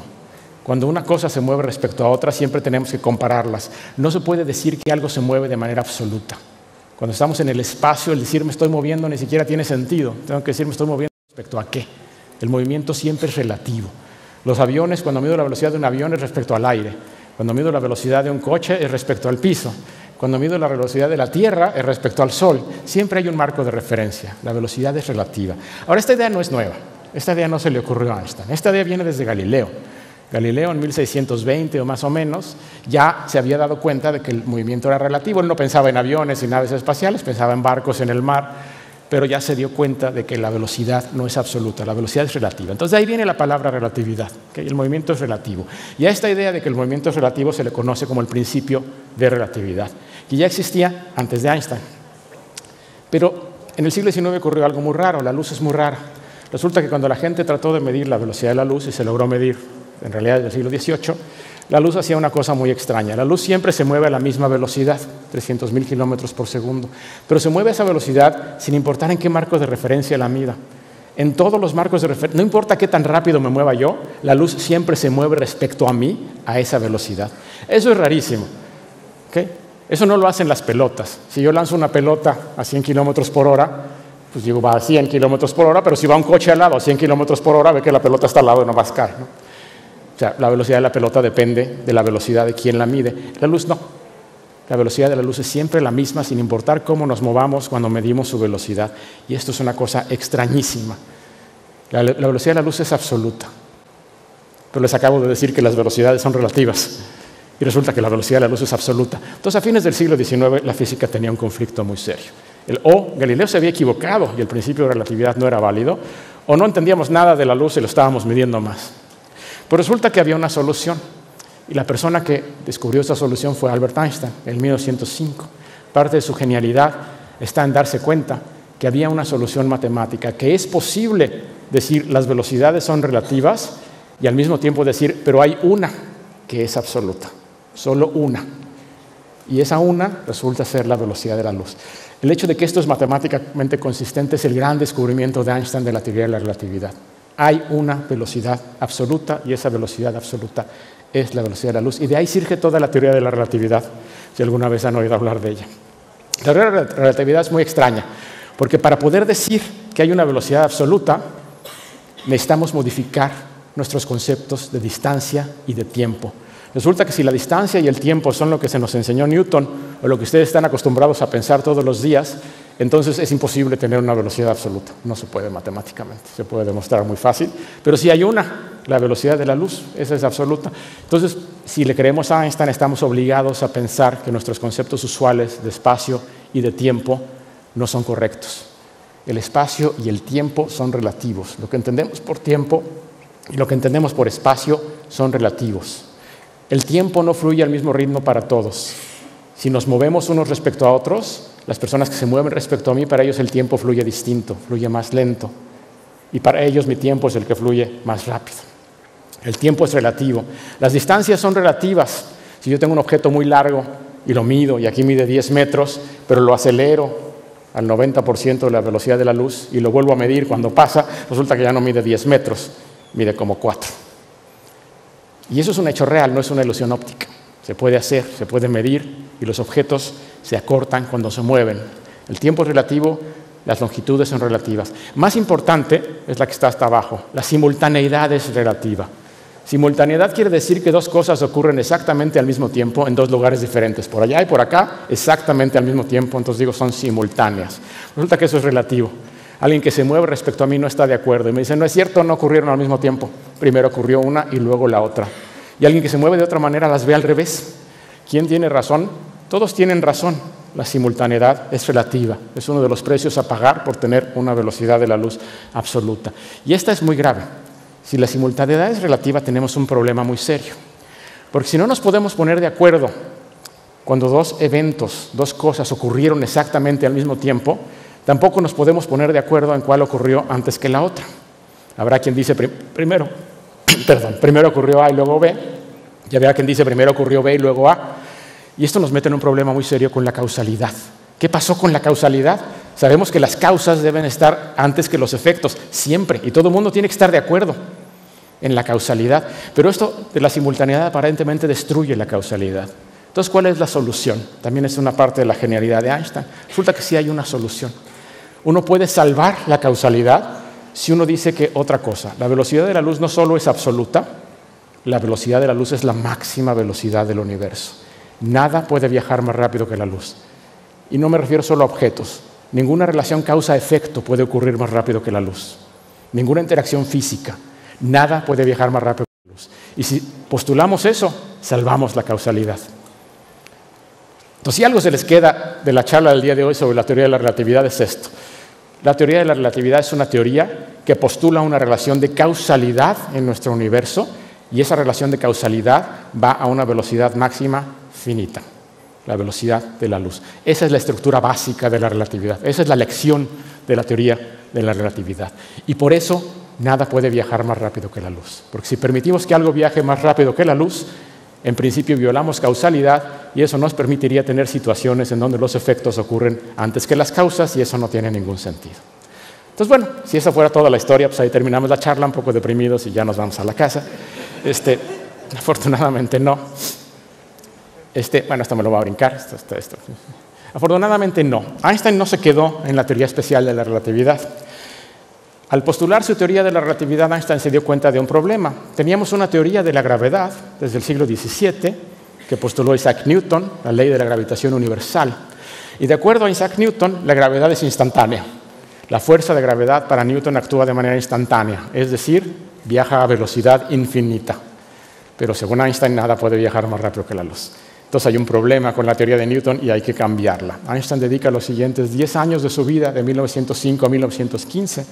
Speaker 7: Cuando una cosa se mueve respecto a otra, siempre tenemos que compararlas. No se puede decir que algo se mueve de manera absoluta. Cuando estamos en el espacio, el decir me estoy moviendo ni siquiera tiene sentido. Tengo que decir me estoy moviendo respecto a qué. El movimiento siempre es relativo. Los aviones, cuando mido la velocidad de un avión, es respecto al aire. Cuando mido la velocidad de un coche, es respecto al piso. Cuando mido la velocidad de la Tierra es respecto al Sol. Siempre hay un marco de referencia. La velocidad es relativa. Ahora, esta idea no es nueva. Esta idea no se le ocurrió a Einstein. Esta idea viene desde Galileo. Galileo, en 1620 o más o menos, ya se había dado cuenta de que el movimiento era relativo. Él no pensaba en aviones y naves espaciales, pensaba en barcos en el mar, pero ya se dio cuenta de que la velocidad no es absoluta, la velocidad es relativa. Entonces, de ahí viene la palabra relatividad, que el movimiento es relativo. Y a esta idea de que el movimiento es relativo se le conoce como el principio de relatividad, que ya existía antes de Einstein. Pero en el siglo XIX ocurrió algo muy raro, la luz es muy rara. Resulta que cuando la gente trató de medir la velocidad de la luz, y se logró medir en realidad desde el siglo XVIII, la luz hacía una cosa muy extraña. La luz siempre se mueve a la misma velocidad, 300.000 kilómetros por segundo, pero se mueve a esa velocidad sin importar en qué marco de referencia la mida. En todos los marcos de referencia, no importa qué tan rápido me mueva yo, la luz siempre se mueve respecto a mí, a esa velocidad. Eso es rarísimo, ¿okay? Eso no lo hacen las pelotas. Si yo lanzo una pelota a 100 kilómetros por hora, pues digo, va a 100 kilómetros por hora, pero si va un coche al lado a 100 kilómetros por hora, ve que la pelota está al lado y no va a caer, ¿no? O sea, la velocidad de la pelota depende de la velocidad de quien la mide. La luz no. La velocidad de la luz es siempre la misma, sin importar cómo nos movamos cuando medimos su velocidad. Y esto es una cosa extrañísima. La velocidad de la luz es absoluta. Pero les acabo de decir que las velocidades son relativas. Y resulta que la velocidad de la luz es absoluta. Entonces, a fines del siglo XIX, la física tenía un conflicto muy serio. O Galileo se había equivocado y el principio de relatividad no era válido, o no entendíamos nada de la luz y lo estábamos midiendo más. Pero resulta que había una solución. Y la persona que descubrió esa solución fue Albert Einstein, en 1905. Parte de su genialidad está en darse cuenta que había una solución matemática, que es posible decir las velocidades son relativas y al mismo tiempo decir, pero hay una que es absoluta, solo una. Y esa una resulta ser la velocidad de la luz. El hecho de que esto es matemáticamente consistente es el gran descubrimiento de Einstein de la teoría de la relatividad. Hay una velocidad absoluta y esa velocidad absoluta es la velocidad de la luz. Y de ahí surge toda la teoría de la relatividad, si alguna vez han oído hablar de ella. La teoría de la relatividad es muy extraña, porque para poder decir que hay una velocidad absoluta, necesitamos modificar nuestros conceptos de distancia y de tiempo. Resulta que si la distancia y el tiempo son lo que se nos enseñó Newton, o lo que ustedes están acostumbrados a pensar todos los días, entonces es imposible tener una velocidad absoluta. No se puede matemáticamente, se puede demostrar muy fácil, pero si hay una, la velocidad de la luz, esa es absoluta. Entonces, si le creemos a Einstein, estamos obligados a pensar que nuestros conceptos usuales de espacio y de tiempo no son correctos. El espacio y el tiempo son relativos. Lo que entendemos por tiempo y lo que entendemos por espacio son relativos. El tiempo no fluye al mismo ritmo para todos. Si nos movemos unos respecto a otros, las personas que se mueven respecto a mí, para ellos el tiempo fluye distinto, fluye más lento. Y para ellos mi tiempo es el que fluye más rápido. El tiempo es relativo. Las distancias son relativas. Si yo tengo un objeto muy largo y lo mido, y aquí mide 10 metros, pero lo acelero al 90% de la velocidad de la luz y lo vuelvo a medir cuando pasa, resulta que ya no mide 10 metros, mide como 4. Y eso es un hecho real, no es una ilusión óptica. Se puede hacer, se puede medir y los objetos se acortan cuando se mueven. El tiempo es relativo, las longitudes son relativas. Más importante es la que está hasta abajo, la simultaneidad es relativa. Simultaneidad quiere decir que dos cosas ocurren exactamente al mismo tiempo en dos lugares diferentes, por allá y por acá, exactamente al mismo tiempo, entonces digo son simultáneas. Resulta que eso es relativo. Alguien que se mueve respecto a mí no está de acuerdo y me dice, no es cierto, no ocurrieron al mismo tiempo. Primero ocurrió una y luego la otra. Y alguien que se mueve de otra manera las ve al revés. ¿Quién tiene razón? Todos tienen razón. La simultaneidad es relativa. Es uno de los precios a pagar por tener una velocidad de la luz absoluta. Y esta es muy grave. Si la simultaneidad es relativa, tenemos un problema muy serio. Porque si no nos podemos poner de acuerdo cuando dos eventos, dos cosas ocurrieron exactamente al mismo tiempo, tampoco nos podemos poner de acuerdo en cuál ocurrió antes que la otra. Habrá quien dice primero ocurrió A y luego B, y habrá quien dice primero ocurrió B y luego A. Y esto nos mete en un problema muy serio con la causalidad. ¿Qué pasó con la causalidad? Sabemos que las causas deben estar antes que los efectos, siempre, y todo el mundo tiene que estar de acuerdo en la causalidad. Pero esto de la simultaneidad aparentemente destruye la causalidad. Entonces, ¿cuál es la solución? También es una parte de la genialidad de Einstein. Resulta que sí hay una solución. Uno puede salvar la causalidad si uno dice que otra cosa. La velocidad de la luz no solo es absoluta, la velocidad de la luz es la máxima velocidad del universo. Nada puede viajar más rápido que la luz. Y no me refiero solo a objetos. Ninguna relación causa-efecto puede ocurrir más rápido que la luz. Ninguna interacción física. Nada puede viajar más rápido que la luz. Y si postulamos eso, salvamos la causalidad. Entonces, si algo se les queda de la charla del día de hoy sobre la teoría de la relatividad es esto. La teoría de la relatividad es una teoría que postula una relación de causalidad en nuestro universo y esa relación de causalidad va a una velocidad máxima finita, la velocidad de la luz. Esa es la estructura básica de la relatividad. Esa es la lección de la teoría de la relatividad. Y por eso nada puede viajar más rápido que la luz. Porque si permitimos que algo viaje más rápido que la luz, en principio violamos causalidad y eso nos permitiría tener situaciones en donde los efectos ocurren antes que las causas y eso no tiene ningún sentido. Entonces, bueno, si esa fuera toda la historia, pues ahí terminamos la charla un poco deprimidos y ya nos vamos a la casa. Afortunadamente no. Bueno, esto me lo voy a brincar. Esto. Afortunadamente no. Einstein no se quedó en la teoría especial de la relatividad. Al postular su teoría de la relatividad, Einstein se dio cuenta de un problema. Teníamos una teoría de la gravedad desde el siglo XVII que postuló Isaac Newton, la ley de la gravitación universal. Y de acuerdo a Isaac Newton, la gravedad es instantánea. La fuerza de gravedad para Newton actúa de manera instantánea, es decir, viaja a velocidad infinita. Pero según Einstein, nada puede viajar más rápido que la luz. Entonces hay un problema con la teoría de Newton y hay que cambiarla. Einstein dedica los siguientes 10 años de su vida, de 1905 a 1915,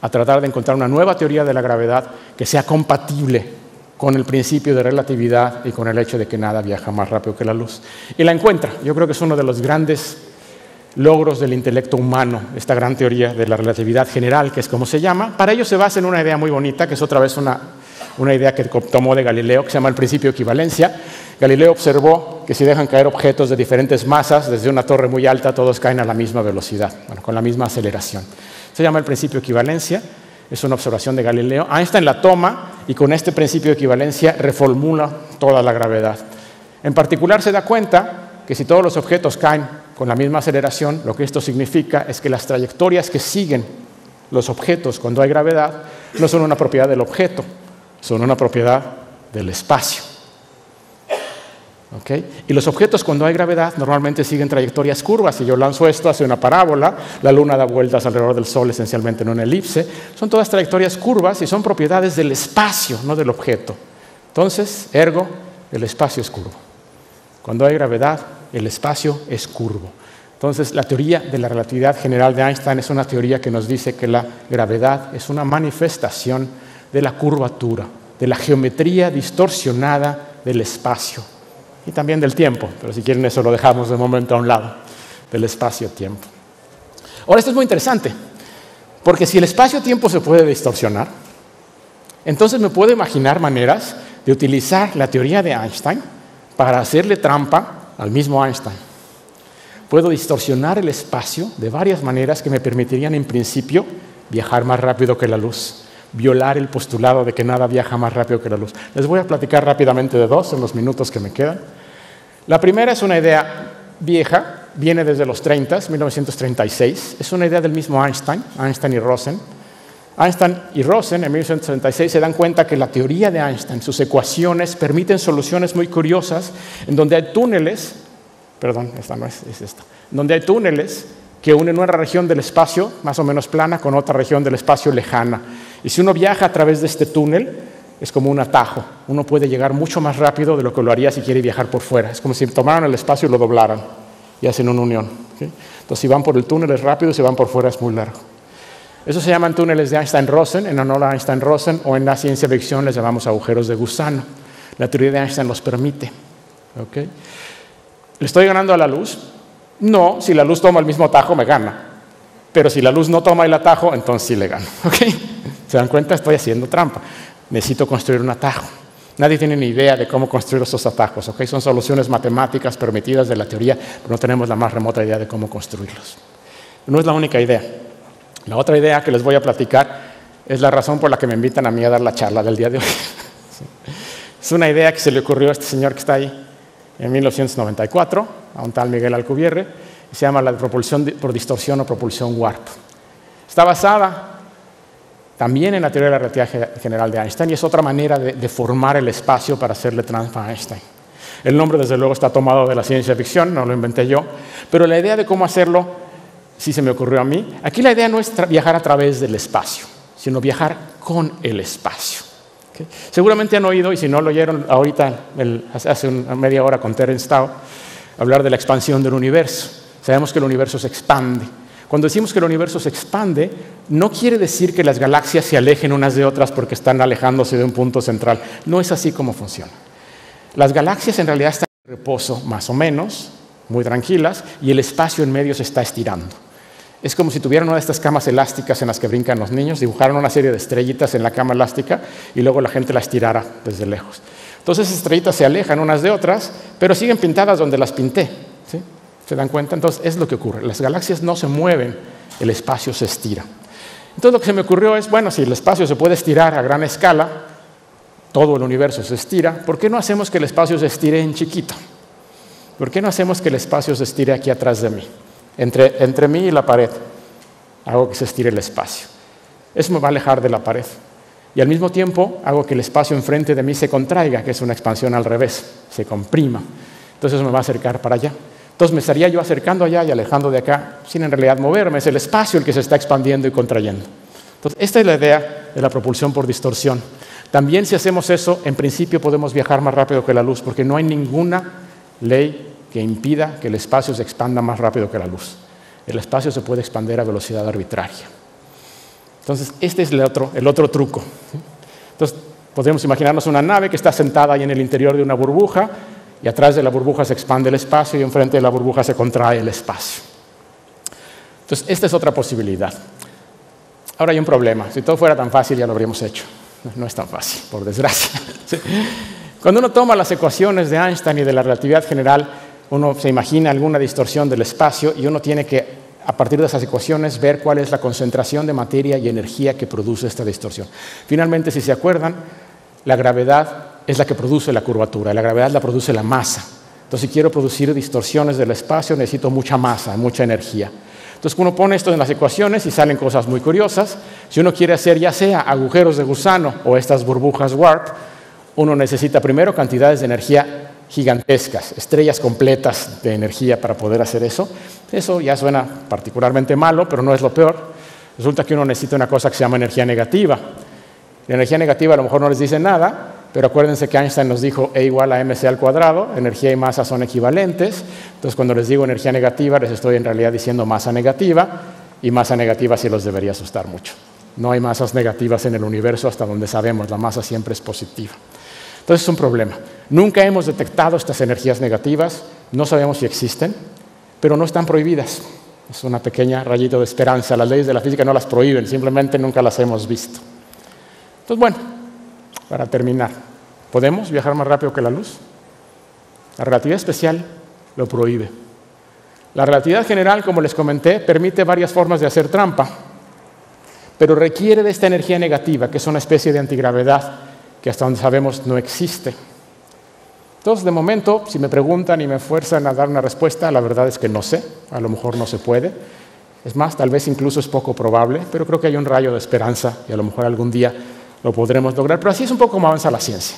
Speaker 7: a tratar de encontrar una nueva teoría de la gravedad que sea compatible con el principio de relatividad y con el hecho de que nada viaja más rápido que la luz. Y la encuentra. Yo creo que es uno de los grandes logros del intelecto humano, esta gran teoría de la relatividad general, que es como se llama. Para ello se basa en una idea muy bonita, que es otra vez una idea que tomó de Galileo, que se llama el principio de equivalencia. Galileo observó que si dejan caer objetos de diferentes masas, desde una torre muy alta, todos caen a la misma velocidad, bueno, con la misma aceleración. Se llama el principio de equivalencia, es una observación de Galileo. Einstein la toma y con este principio de equivalencia reformula toda la gravedad. En particular se da cuenta que si todos los objetos caen con la misma aceleración, lo que esto significa es que las trayectorias que siguen los objetos cuando hay gravedad no son una propiedad del objeto, son una propiedad del espacio. ¿Okay? Y los objetos cuando hay gravedad normalmente siguen trayectorias curvas. Si yo lanzo esto, hace una parábola, la Luna da vueltas alrededor del Sol esencialmente en una elipse. Son todas trayectorias curvas y son propiedades del espacio, no del objeto. Entonces, ergo, el espacio es curvo. Cuando hay gravedad, el espacio es curvo. Entonces, la teoría de la relatividad general de Einstein es una teoría que nos dice que la gravedad es una manifestación de la curvatura, de la geometría distorsionada del espacio. Y también del tiempo, pero si quieren eso lo dejamos de momento a un lado, del espacio-tiempo. Ahora, esto es muy interesante, porque si el espacio-tiempo se puede distorsionar, entonces me puedo imaginar maneras de utilizar la teoría de Einstein para hacerle trampa al mismo Einstein. Puedo distorsionar el espacio de varias maneras que me permitirían, en principio, viajar más rápido que la luz, violar el postulado de que nada viaja más rápido que la luz. Les voy a platicar rápidamente de dos en los minutos que me quedan. La primera es una idea vieja, viene desde los 30, 1936. Es una idea del mismo Einstein y Rosen. Einstein y Rosen en 1936 se dan cuenta que la teoría de Einstein, sus ecuaciones, permiten soluciones muy curiosas en donde hay túneles, esta no es esta, donde hay túneles que unen una región del espacio más o menos plana con otra región del espacio lejana. Y si uno viaja a través de este túnel, es como un atajo. Uno puede llegar mucho más rápido de lo que lo haría si quiere viajar por fuera. Es como si tomaran el espacio y lo doblaran y hacen una unión. ¿Sí? Entonces, si van por el túnel es rápido, si van por fuera es muy largo. Eso se llaman túneles de Einstein-Rosen, en honor a Einstein-Rosen, o en la ciencia ficción les llamamos agujeros de gusano. La teoría de Einstein los permite. ¿Okay? ¿Le estoy ganando a la luz? No, si la luz toma el mismo atajo, me gana. Pero si la luz no toma el atajo, entonces sí le gano. ¿Okay? ¿Se dan cuenta? Estoy haciendo trampa. Necesito construir un atajo. Nadie tiene ni idea de cómo construir esos atajos. ¿Okay? Son soluciones matemáticas permitidas de la teoría, pero no tenemos la más remota idea de cómo construirlos. No es la única idea. La otra idea que les voy a platicar es la razón por la que me invitan a mí a dar la charla del día de hoy. Es una idea que se le ocurrió a este señor que está ahí en 1994, a un tal Miguel Alcubierre, y se llama la propulsión por distorsión o propulsión warp. Está basada también en la teoría de la relatividad general de Einstein y es otra manera de formar el espacio para hacerle trampa a Einstein. El nombre, desde luego, está tomado de la ciencia ficción, no lo inventé yo, pero la idea de cómo hacerlo sí se me ocurrió a mí. Aquí la idea no es viajar a través del espacio, sino viajar con el espacio. ¿Okay? Seguramente han oído, y si no lo oyeron ahorita, hace una media hora con Terence Tao, hablar de la expansión del universo. Sabemos que el universo se expande. Cuando decimos que el universo se expande, no quiere decir que las galaxias se alejen unas de otras porque están alejándose de un punto central. No es así como funciona. Las galaxias en realidad están en reposo, más o menos, muy tranquilas, y el espacio en medio se está estirando. Es como si tuvieran una de estas camas elásticas en las que brincan los niños, dibujaron una serie de estrellitas en la cama elástica y luego la gente las tirara desde lejos. Entonces esas estrellitas se alejan unas de otras, pero siguen pintadas donde las pinté. ¿Sí? ¿Se dan cuenta? Entonces es lo que ocurre. Las galaxias no se mueven, el espacio se estira. Entonces lo que se me ocurrió es, bueno, si el espacio se puede estirar a gran escala, todo el universo se estira, ¿por qué no hacemos que el espacio se estire en chiquito? ¿Por qué no hacemos que el espacio se estire aquí atrás de mí? Entre mí y la pared, hago que se estire el espacio. Eso me va a alejar de la pared. Y al mismo tiempo, hago que el espacio enfrente de mí se contraiga, que es una expansión al revés, se comprima. Entonces eso me va a acercar para allá. Entonces me estaría yo acercando allá y alejando de acá, sin en realidad moverme. Es el espacio el que se está expandiendo y contrayendo. Entonces, esta es la idea de la propulsión por distorsión. También si hacemos eso, en principio podemos viajar más rápido que la luz, porque no hay ninguna ley que impida que el espacio se expanda más rápido que la luz. El espacio se puede expandir a velocidad arbitraria. Entonces, este es el otro truco. Entonces, podemos imaginarnos una nave que está sentada ahí en el interior de una burbuja y atrás de la burbuja se expande el espacio y enfrente de la burbuja se contrae el espacio. Entonces, esta es otra posibilidad. Ahora hay un problema. Si todo fuera tan fácil, ya lo habríamos hecho. No es tan fácil, por desgracia. Sí. Cuando uno toma las ecuaciones de Einstein y de la relatividad general, uno se imagina alguna distorsión del espacio y uno tiene que, a partir de esas ecuaciones, ver cuál es la concentración de materia y energía que produce esta distorsión. Finalmente, si se acuerdan, la gravedad es la que produce la curvatura, la gravedad la produce la masa. Entonces, si quiero producir distorsiones del espacio, necesito mucha masa, mucha energía. Entonces, uno pone esto en las ecuaciones y salen cosas muy curiosas. Si uno quiere hacer ya sea agujeros de gusano o estas burbujas warp, uno necesita primero cantidades de energía gigantescas, estrellas completas de energía para poder hacer eso. Eso ya suena particularmente malo, pero no es lo peor. Resulta que uno necesita una cosa que se llama energía negativa. La energía negativa a lo mejor no les dice nada, pero acuérdense que Einstein nos dijo E igual a mc al cuadrado, energía y masa son equivalentes. Entonces, cuando les digo energía negativa, les estoy en realidad diciendo masa negativa, y masa negativa sí los debería asustar mucho. No hay masas negativas en el universo hasta donde sabemos, la masa siempre es positiva. Entonces, es un problema. Nunca hemos detectado estas energías negativas, no sabemos si existen, pero no están prohibidas. Es una pequeña rayito de esperanza. Las leyes de la física no las prohíben, simplemente nunca las hemos visto. Entonces, bueno, para terminar, ¿podemos viajar más rápido que la luz? La relatividad especial lo prohíbe. La relatividad general, como les comenté, permite varias formas de hacer trampa, pero requiere de esta energía negativa, que es una especie de antigravedad, que hasta donde sabemos no existe. Entonces, de momento, si me preguntan y me fuerzan a dar una respuesta, la verdad es que no sé, a lo mejor no se puede. Es más, tal vez incluso es poco probable, pero creo que hay un rayo de esperanza y a lo mejor algún día lo podremos lograr. Pero así es un poco como avanza la ciencia.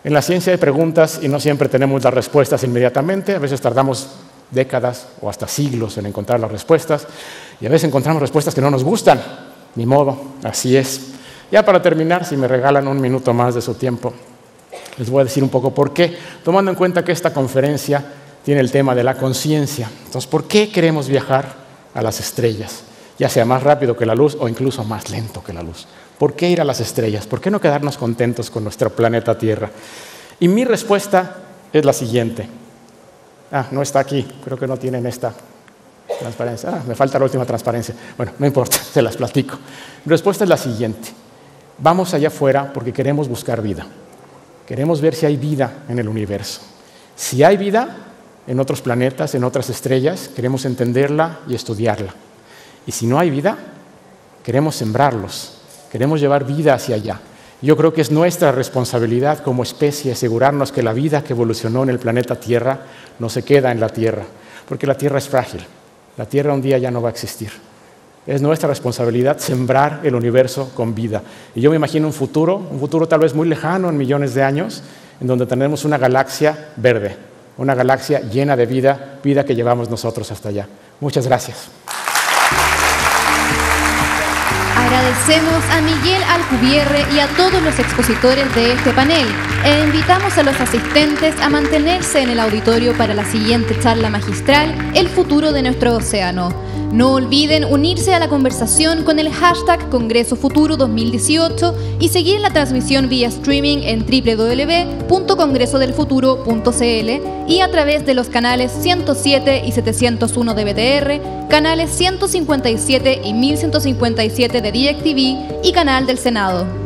Speaker 7: En la ciencia hay preguntas y no siempre tenemos las respuestas inmediatamente. A veces tardamos décadas o hasta siglos en encontrar las respuestas y a veces encontramos respuestas que no nos gustan. Ni modo, así es. Ya para terminar, si me regalan un minuto más de su tiempo, les voy a decir un poco por qué, tomando en cuenta que esta conferencia tiene el tema de la conciencia. Entonces, ¿por qué queremos viajar a las estrellas? Ya sea más rápido que la luz o incluso más lento que la luz. ¿Por qué ir a las estrellas? ¿Por qué no quedarnos contentos con nuestro planeta Tierra? Y mi respuesta es la siguiente. No está aquí, creo que no tienen esta transparencia. Me falta la última transparencia. Bueno, no importa, se las platico. Mi respuesta es la siguiente. Vamos allá afuera porque queremos buscar vida. Queremos ver si hay vida en el universo. Si hay vida en otros planetas, en otras estrellas, queremos entenderla y estudiarla. Y si no hay vida, queremos sembrarlos. Queremos llevar vida hacia allá. Yo creo que es nuestra responsabilidad como especie asegurarnos que la vida que evolucionó en el planeta Tierra no se queda en la Tierra, porque la Tierra es frágil. La Tierra un día ya no va a existir. Es nuestra responsabilidad sembrar el universo con vida. Y yo me imagino un futuro tal vez muy lejano, en millones de años, en donde tenemos una galaxia verde, una galaxia llena de vida, vida que llevamos nosotros hasta allá. Muchas gracias.
Speaker 2: Agradecemos a Miguel Alcubierre y a todos los expositores de este panel e invitamos a los asistentes a mantenerse en el auditorio para la siguiente charla magistral, El futuro de nuestro océano. No olviden unirse a la conversación con el hashtag Congreso Futuro 2018 y seguir la transmisión vía streaming en www.congresodelfuturo.cl y a través de los canales 107 y 701 de BTR, canales 157 y 1157 de DirecTV y canal del Senado.